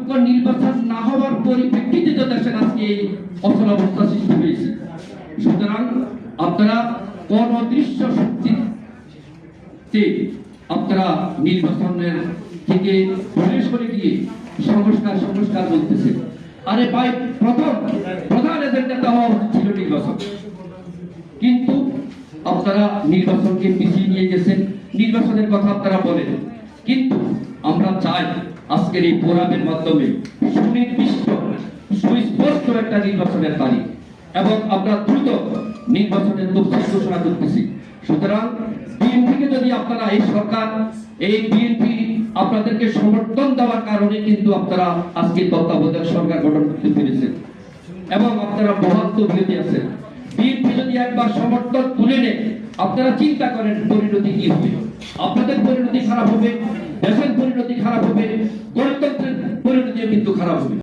সুষ্ঠু নির্বাচন না হওয়ার পরিপ্রেক্ষিতে তো দেশের আজকে এই অচলাবস্থা সৃষ্টি হয়েছে। সুতরাং আপনারা কোন অদৃশ্য শক্তিতে আপনারা নির্বাচনের থেকে সরে গিয়ে সংস্কার বলতেছে। আরে ভাই, প্রধান এজেন্ডা হওয়া উচিত ছিল নির্বাচন, কিন্তু আপনারা নির্বাচনকে পিছিয়ে নিয়ে গেছেন। নির্বাচনের কথা আপনারা বলেন, কিন্তু আমরা চাই আজকের এই ফোরামের মাধ্যমে সুনির্দিষ্ট সুস্পষ্ট একটা নির্বাচনের তারিখ এবং আমরা দ্রুত নির্বাচনের তফসিল ঘোষণা করতেছি। সুতরাং বিএনপিকে যদি আপনারা এই সরকার এই বিএনপি আপনাদেরকে সমর্থন দেওয়ার কারণে কিন্তু আপনারা আজকে তত্ত্বাবধায়ক সরকার গঠন করতে পেরেছেন এবং আপনারা বহাত্ম বিরোধী আছেন। বিএনপি যদি একবার সমর্থন তুলে নেয়, আপনারা চিন্তা করেন পরিণতি কি হবে। আপনাদের পরিণতি খারাপ হবে, দেশের পরিণতি খারাপ হবে, গণতন্ত্রের পরিণতিও কিন্তু খারাপ হবে।